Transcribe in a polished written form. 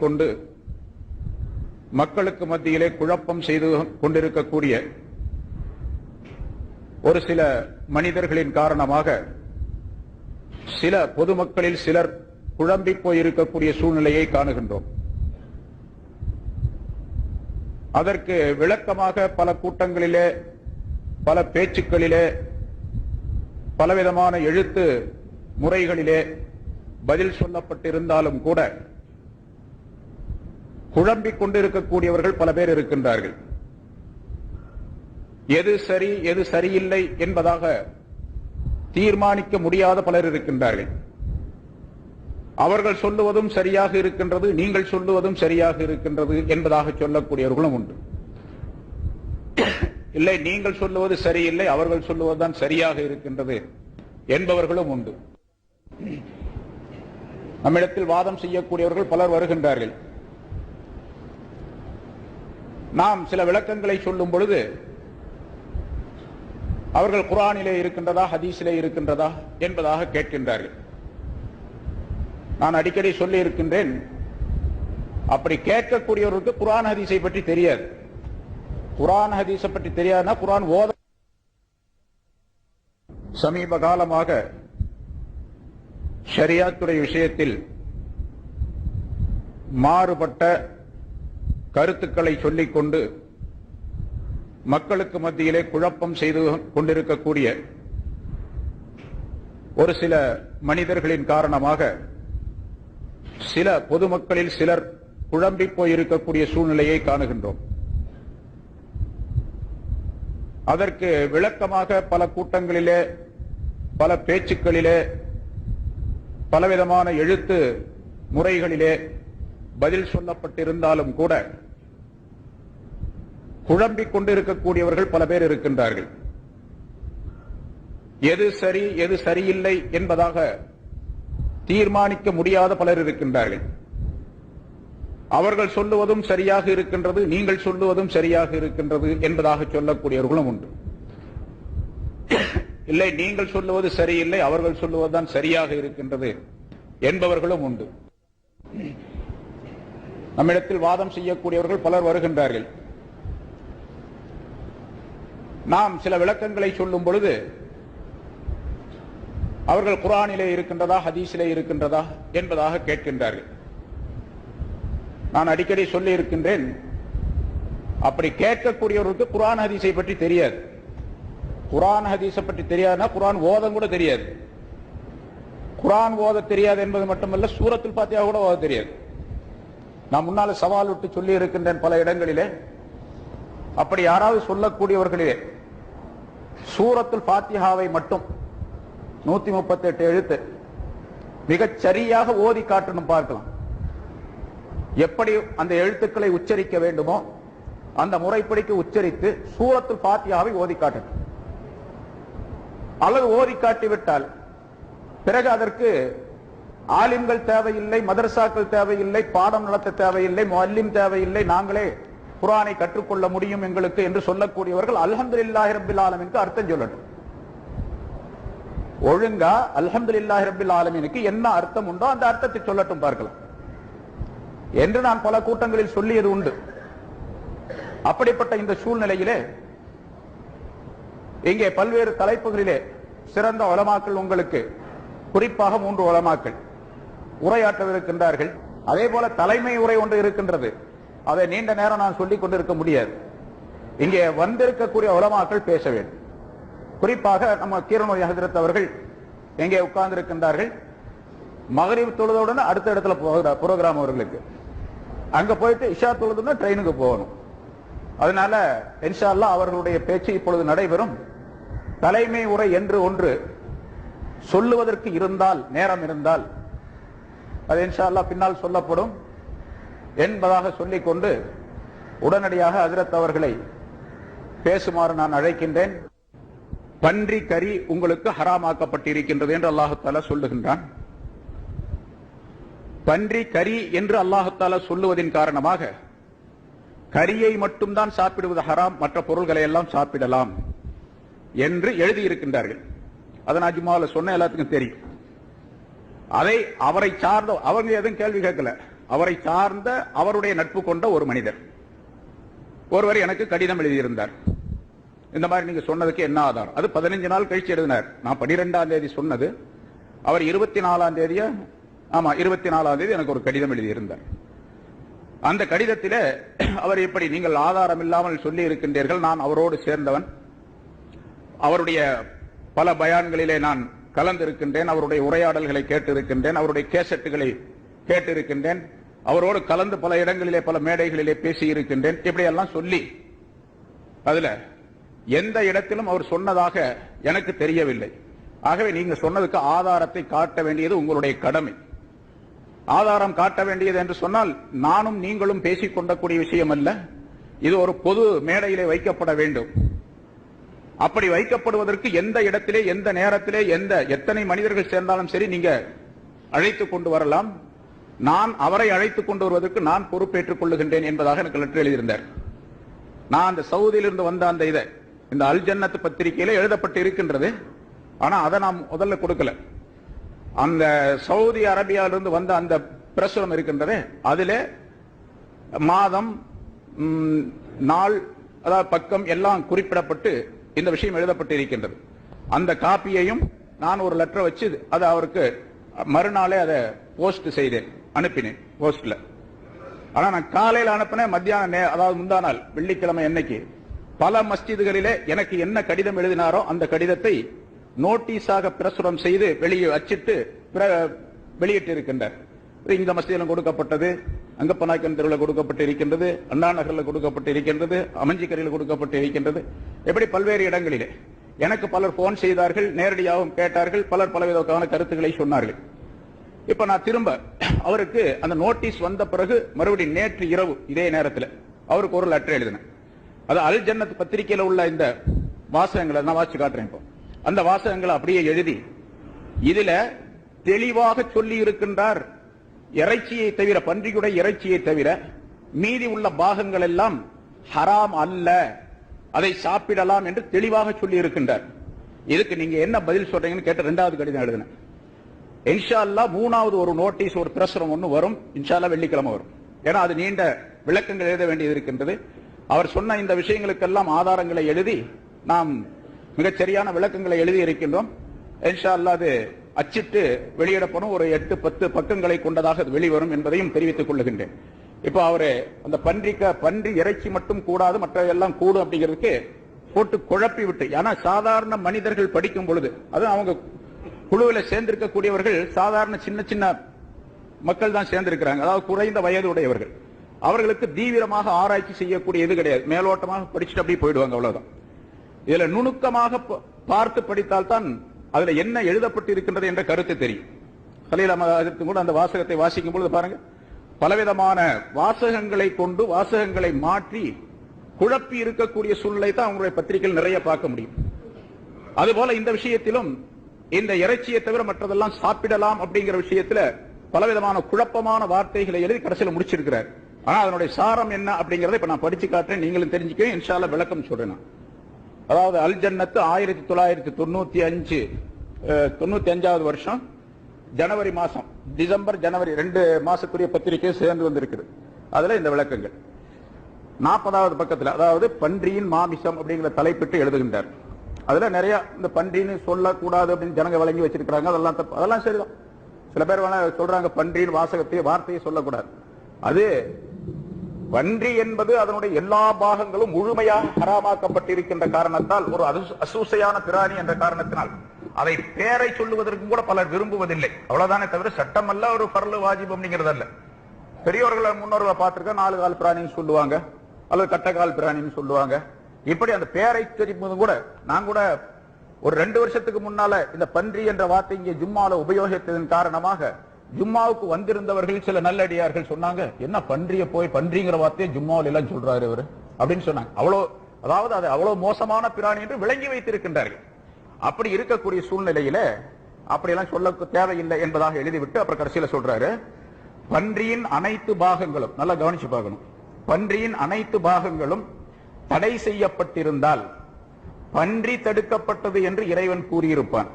கொண்டு மக்களுக்கு மத்தியிலே குழப்பம் செய்து கொண்டிருக்கக்கூடிய ஒரு சில மனிதர்களின் காரணமாக சில பொதுமக்களில் சிலர் குழம்பி போயிருக்கக்கூடிய சூழ்நிலையை காணுகின்றோம். அதற்கு விளக்கமாக பல கூட்டங்களிலே, பல பேச்சுக்களிலே, பலவிதமான எழுத்து முறைகளிலே பதில் சொல்லப்பட்டிருந்தாலும் கூட குழம்பிக் கொண்டிருக்கக்கூடியவர்கள் பல பேர் இருக்கின்றார்கள். எது சரி எது சரியில்லை என்பதாக தீர்மானிக்க முடியாத பலர் இருக்கின்றார்கள். அவர்கள் சொல்லுவதும் சரியாக இருக்கின்றது, நீங்கள் சொல்லுவதும் சரியாக இருக்கின்றது என்பதாக சொல்லக்கூடியவர்களும் உண்டு. இல்லை, நீங்கள் சொல்லுவது சரியில்லை, அவர்கள் சொல்லுவதுதான் சரியாக இருக்கின்றது என்பவர்களும் உண்டு. நம்மிடத்தில் வாதம் செய்யக்கூடியவர்கள் பலர் வருகின்றார்கள். நாம் சில விளக்கங்களை சொல்லும் பொழுது அவர்கள் குர்ஆனிலே இருக்கின்றதா ஹதீஸிலே இருக்கின்றதா என்பதாக கேட்கின்றார்கள். நான் அடிக்கடி சொல்லி இருக்கின்றேன், அப்படி கேட்கக்கூடியவர்களுக்கு குர்ஆன் ஹதீஸை பற்றி தெரியாது. குர்ஆன் ஹதீஸை பற்றி தெரியாதுன்னா குர்ஆன் ஓத. சமீப காலமாக ஷரியாத்துடைய விஷயத்தில் மாறுபட்ட கருத்துக்களை சொல்லிக் கொண்டு மக்களுக்கு மத்தியிலே குழப்பம் செய்து கொண்டிருக்கக்கூடிய ஒரு சில மனிதர்களின் காரணமாக சில பொதுமக்களில் சிலர் குழம்பி போயிருக்கக்கூடிய சூழ்நிலையை காணுகின்றோம். அதற்கு விளக்கமாக பல கூட்டங்களிலே, பல பேச்சுக்களிலே, பலவிதமான எழுத்து முறைகளிலே பதில் சொல்லப்பட்டிருந்தாலும் கூட குழம்பிக் கொண்டிருக்கக்கூடியவர்கள் பல பேர் இருக்கின்றார்கள். எது சரி எது சரியில்லை என்பதாக தீர்மானிக்க முடியாத பலர் இருக்கின்றார்கள். அவர்கள் சொல்லுவதும் சரியாக இருக்கின்றது, நீங்கள் சொல்லுவதும் சரியாக இருக்கின்றது என்பதாக சொல்லக்கூடியவர்களும் உண்டு. இல்லை, நீங்கள் சொல்லுவது சரியில்லை, அவர்கள் சொல்லுவதுதான் சரியாக இருக்கின்றது என்பவர்களும் உண்டு. நம்மிடத்தில் வாதம் செய்யக்கூடியவர்கள் பலர் வருகின்றார்கள். நாம் சில விளக்கங்களை சொல்லும் பொழுது அவர்கள் குர்ஆனிலே இருக்கின்றதா ஹதீஸிலே இருக்கின்றதா என்பதாக கேட்கின்றார்கள். நான் அடிக்கடி சொல்லி இருக்கின்றேன், அப்படி கேட்கக்கூடியவர்களுக்கு குர்ஆன் ஹதீஸை பற்றி தெரியாது. குர்ஆன் ஹதீஸை பற்றி தெரியாதுன்னா குர்ஆன் ஓதம் கூட தெரியாது. குர்ஆன் ஓத தெரியாது என்பது மட்டுமல்ல, சூரத்துல் ஃபாத்திஹா கூட ஓத தெரியாது. நான் முன்னால சவால் விட்டு சொல்லி இருக்கின்றேன் பல இடங்களிலே. அப்படி யாராவது சொல்லக்கூடியவர்களே சூரத்துல் ஃபாத்திஹாவை மட்டும் 138 எழுத்து மிகச் சரியாக ஓதி காட்டணும், பார்க்கலாம். எப்படி அந்த எழுத்துக்களை உச்சரிக்க வேண்டுமோ அந்த முறைப்படிக்கு உச்சரித்து சூரத்துல் ஃபாத்திஹாவை ஓதி காட்டணும். அல்லது ஓதி காட்டிவிட்டால் பிறகு அதற்கு ஆலிம்கள் தேவையில்லை, மதரசாக்கள் தேவையில்லை, பாடம் நடத்த தேவையில்லை, முஅல்லிம் தேவையில்லை, நாங்களே குர்ஆனை கற்றுக்கொள்ள முடியும் எங்களுக்கு என்று சொல்லக்கூடியவர்கள் அல்ஹம்துலில்லாஹி ரப்பில் ஆலமீனுக்கு அர்த்தம் சொல்லட்டும். ஒழுங்கா அல்ஹம்துலில்லாஹி ரப்பில் ஆலமீனுக்கு என்ன அர்த்தம் உண்டோ அந்த அர்த்தத்தை சொல்லட்டும், பார்க்கலாம் என்று நான் பல கூட்டங்களில் சொல்லியது உண்டு. அப்படிப்பட்ட இந்த சூழ்நிலையிலே இங்கே பல்வேறு தலைப்புகளிலே சிறந்த உலமாக்கள், உங்களுக்கு குறிப்பாக 3 உலமாக்கள் உரையாற்றவிருக்கின்றார்கள். அதே போல தலைமை உரை ஒன்று இருக்கின்றது. அதை நீண்ட நேரம் நான் சொல்லிக் கொண்டிருக்க முடியாது. இங்கே வந்திருக்கக்கூடிய உலமாக்கள் பேச வேண்டும். குறிப்பாக நம்ம கீரனூர் ஹஜ்ரத் அவர்கள் எங்கே உட்கார்ந்து இருக்கின்றார்கள். மகரிப் தொழுதவுடன் அடுத்த இடத்துல புரோகிராம் அவர்களுக்கு. அங்க போயிட்டு இஷா தொழுதுன்னா ட்ரெயினுக்கு போகணும். அதனால இன்ஷா அல்லாஹ் அவர்களுடைய பேச்சு இப்பொழுது நடைபெறும். தலைமை உரை என்று ஒன்று சொல்லுவதற்கு இருந்தால், நேரம் இருந்தால் அது இன்ஷா அல்லாஹ் பின்னால் சொல்லப்படும் என்பதாக சொல்லிக்கொண்டு உடனடியாக ஹஜ்ரத் அவர்களை பேசுமாறு நான் அழைக்கின்றேன். பன்றி கறி உங்களுக்கு ஹராமாக்கப்பட்டிருக்கின்றது என்று அல்லாஹு தஆலா சொல்லுகின்றான். பன்றி கறி என்று அல்லாஹு தஆலா சொல்லுவதின் காரணமாக கரியை மட்டும்தான் சாப்பிடுவது ஹராம், மற்ற பொருள்களை எல்லாம் சாப்பிடலாம் என்று எழுதியிருக்கின்றார்கள். அதை நான் ஜும்மாவில் சொன்ன எல்லாத்துக்கும் தெரியும். அதை அவரை சார்ந்த அவங்க எதுவும் கேள்வி கேட்கல. அவரை சார்ந்த அவருடைய நட்பு கொண்ட ஒரு மனிதர் ஒருவர் எனக்கு கடிதம் எழுதியிருந்தார். இந்த மாதிரி நீங்க சொன்னதுக்கு என்ன ஆதாரம்? அது 15 நாள் கழிச்சு எழுதினார். நான் 12ஆம் தேதி சொன்னது, அவர் 24ஆம் தேதி எனக்கு ஒரு கடிதம் எழுதியிருந்தார். அந்த கடிதத்திலே அவர் இப்படி நீங்கள் ஆதாரம் இல்லாமல் சொல்லி இருக்கின்றீர்கள், நான் அவரோடு சேர்ந்தவன், அவருடைய பல பயான்களிலே நான் கலந்திருக்கின்றேன், அவருடைய உரையாடல்களை கேட்டிருக்கின்றேன், அவருடைய கேசட்டுகளை கேட்டிருக்கின்றேன், அவரோடு கலந்து பல இடங்களிலே பல மேடைகளிலே பேசி இருக்கின்றேன், இப்படியெல்லாம் சொல்லி அதுல எந்த இடத்திலும் அவர் சொன்னதாக எனக்கு தெரியவில்லை. ஆகவே நீங்க சொன்னதுக்கு ஆதாரத்தை காட்ட வேண்டியது உங்களுடைய கடமை. ஆதாரம் காட்ட வேண்டியது என்று சொன்னால் நானும் நீங்களும் பேசிக் கொண்டக்கூடிய விஷயம் அல்ல, இது ஒரு பொது மேடையிலே வைக்கப்பட வேண்டும். அப்படி வைக்கப்படுவதற்கு எந்த இடத்திலே எந்த நேரத்திலே எத்தனை மனிதர்கள் சேர்ந்தாலும் சரி நீங்க அழைத்துக் கொண்டு வரலாம். நான் அவரை அழைத்துக் கொண்டு வருவதற்கு நான் பொறுப்பேற்றுக் கொள்ளுகின்றேன் என்பதாக எனக்கு லெட்டர் எழுதியிருந்தார். நான் அந்த சவுதியிலிருந்து வந்த அந்த இந்த அல் ஜன்னத் பத்திரிகையில எழுதப்பட்டு இருக்கின்றது. ஆனா அதை நான் முதல்ல கொடுக்கல. அந்த சவுதி அரேபியாவிலிருந்து வந்த அந்த பிரசுரம் இருக்கின்றது, அதிலே மாதம் நாள் அதாவது பக்கம் எல்லாம் குறிப்பிடப்பட்டு இந்த விஷயம் எழுதப்பட்டு இருக்கின்றது. அந்த காப்பியையும் நான் ஒரு லெட்டர் வச்சு அதை அவருக்கு மறுநாளே அதை போஸ்ட் செய்தேன், அனுப்பினேன் போஸ்ட்ல. ஆனா நான் காலையில் அனுப்பினேன், மத்தியானம் அதாவது முந்தா நாள் வெள்ளிக்கிழமை அன்னைக்கு பல மஸ்ஜிதுகளிலே எனக்கு என்ன கடிதம் எழுதினாரோ அந்த கடிதத்தை நோட்டீஸாக பிரசுரம் செய்து வெளியே அச்சிட்டு வெளியிட்டு இருக்கின்றார். இந்த மஸ்ஜிதிலும் கொடுக்கப்பட்டது, அங்கப்பநாயக்கன் தெருவில் கொடுக்கப்பட்டு இருக்கின்றது, அண்ணா நகரில் கொடுக்கப்பட்டு இருக்கின்றது, அமைஞ்சிக்கரையில் கொடுக்கப்பட்டு இருக்கின்றது, எப்படி பல்வேறு இடங்களிலே எனக்கு பலர் போன் செய்தார்கள், நேரடியாகவும் கேட்டார்கள், பலர் பலவிதமான கருத்துக்களை சொன்னார்கள். இப்ப நான் திரும்ப அவருக்கு அந்த நோட்டீஸ் வந்த பிறகு மறுபடியும் நேற்று இரவு இதே நேரத்தில் அவருக்கு ஒரு லெட்டர் எழுதினேன். அது அல் ஜன்னத் பத்திரிகையில் உள்ள இந்த வாசகங்களை நான் வாசிச்சு காட்டுறேன். இப்போ அந்த வாசகங்களை அப்படியே எழுதி இதுல தெளிவாக சொல்லி இருக்கின்றார், இறைச்சியை தவிர, பன்றியுடைய இறைச்சியை தவிர மீதி உள்ள பாகங்கள் எல்லாம் ஹராம் அல்ல, அதை சாப்பிடலாம் என்று தெளிவாக சொல்லி இருக்கின்றார். இதுக்கு நீங்க என்ன பதில் சொல்றீங்கன்னு கேட்ட 2வது கடிதம் எழுதினேன். இன்ஷா அல்லாஹ் 3வது ஒரு நோட்டீஸ் ஒரு பிரசுரம் ஒன்று வரும், இன்ஷா அல்லாஹ் வெள்ளிக்கிழமை வரும். ஏன்னா அது நீண்ட விளக்கங்கள் எழுத வேண்டியது இருக்கின்றது. அவர் சொன்ன இந்த விஷயங்களுக்கெல்லாம் ஆதாரங்களை எழுதி நாம் மிகச் சரியான விளக்கங்களை எழுதி இருக்கின்றோம். இன்ஷா அல்லாஹ் அது அச்சிட்டு வெளியிடப்படும், ஒரு 8-10 பக்கங்களை கொண்டதாக வெளிவரும் என்பதையும் தெரிவித்துக் கொள்ளுகின்றேன். இப்போ அவரு அந்த பன்றி இறைச்சி மட்டும் கூடாது, மற்ற எல்லாம் கூடும் அப்படிங்கிறதுக்கு போட்டு குழப்பி விட்டு, ஏன்னா சாதாரண மனிதர்கள் படிக்கும் பொழுது, அது அவங்க குழுவில் சேர்ந்திருக்கக்கூடியவர்கள் சாதாரண சின்ன சின்ன மக்கள் தான் சேர்ந்திருக்கிறாங்க, அதாவது குறைந்த வயது உடையவர்கள். அவர்களுக்கு தீவிரமாக ஆராய்ச்சி செய்யக்கூடிய இது கிடையாது, மேலோட்டமாக படிச்சுட்டு அப்படியே போயிடுவாங்க, அவ்வளவுதான். இதுல நுணுக்கமாக பார்த்து படித்தால்தான் அதுல என்ன எழுதப்பட்டு இருக்கின்றது என்ற கருத்து தெரியும். கலீல் அஹ்மத் கூட அந்த வாசகத்தை வாசிக்கும் பொழுது பாருங்க, பலவிதமான வாசகங்களை கொண்டு வாசகங்களை மாற்றி குழப்பி இருக்கக்கூடிய சூழ்நிலை தான் அவங்களுடைய பத்திரிகைகள் நிறைய பார்க்க முடியும். அதுபோல இந்த விஷயத்திலும் இந்த இறைச்சியை தவிர மற்றதெல்லாம் சாப்பிடலாம் அப்படிங்கிற விஷயத்துல பலவிதமான குழப்பமான வார்த்தைகளை எழுதி கடைசியில் முடிச்சிருக்கிறார். ஆனா அதனுடைய சாரம் என்ன அப்படிங்கறத இப்ப நான் படிச்சு காட்டுறேன், நீங்களும் தெரிஞ்சுக்கவே இன்ஷா அல்லாஹ் விளக்கம் சொல்றேன். அதாவது அல் ஜன்னத் 1995வது வருஷம் ஜனவரி மாசம், டிசம்பர் ஜனவரி 2 மாசத்துடைய பத்திரிகை சேர்ந்து வந்திருக்குது. அதுல இந்த விளக்கங்கள் 40வது பக்கத்தில், அதாவது பன்றியின் மாமிசம் அப்படிங்கிற தலைப்பிட்டு எழுதுகின்றார். அதுல நிறைய இந்த பன்றின்னு சொல்லக்கூடாது அப்படின்னு ஜனங்க வழங்கி வச்சிருக்கிறாங்க, அதெல்லாம் தப்பு, அதெல்லாம் சரிதான். சில பேர் சொல்றாங்க பன்றியின் வார்த்தையை சொல்லக்கூடாது. அது பன்றி என்பது அதனுடைய எல்லா பாகங்களும் முழுமையாக ஹராமாக்கப்பட்டிருக்கின்ற காரணத்தால், ஒரு அசூசையான பிராணி என்ற காரணத்தினால் அதை பேரை சொல்லுவதற்கும் கூட பலர் விரும்புவதில்லை, அவ்வளவுதானே தவிர சட்டம் அல்ல, ஒரு ஃபர்லு வாஜிப் அப்படிங்கிறது அல்ல. பெரியவர்கள் முன்னோர்களை பார்த்திருக்க 4 கால் பிராணின்னு சொல்லுவாங்க, அல்லது கட்டக்கால் பிராணின்னு சொல்லுவாங்க. இப்படி அந்த பேரை தெரிவிப்பதும் கூட, நான் கூட ஒரு 2 வருஷத்துக்கு முன்னால இந்த பன்றி என்ற வார்த்தை இங்கே ஜும்மால உபயோகித்ததன் காரணமாக ஜும்மாவுக்கு வந்திருந்தவர்கள் சில நல்லடியார்கள் சொன்னாங்க, என்ன பன்றிய போய் பன்றிங்கிற வார்த்தையை ஜும்மாவில் எல்லாம் சொல்றாரு இவரு அப்படின்னு சொன்னாங்க. அதாவது அது அவ்வளவு மோசமான பிராணி என்று விளங்கி வைத்திருக்கின்றார்கள். அப்படி இருக்கக்கூடிய சூழ்நிலையில அப்படியெல்லாம் சொல்ல தேவையில்லை என்பதாக எழுதிவிட்டு அப்புறம் கடைசியில சொல்றாரு, பன்றியின் அனைத்து பாகங்களும், நல்லா கவனிச்சு பார்க்கணும், பன்றியின் அனைத்து பாகங்களும் தடை செய்யப்பட்டிருந்தால் பன்றி தடுக்கப்பட்டது என்று இறைவன் கூறியிருப்பான்.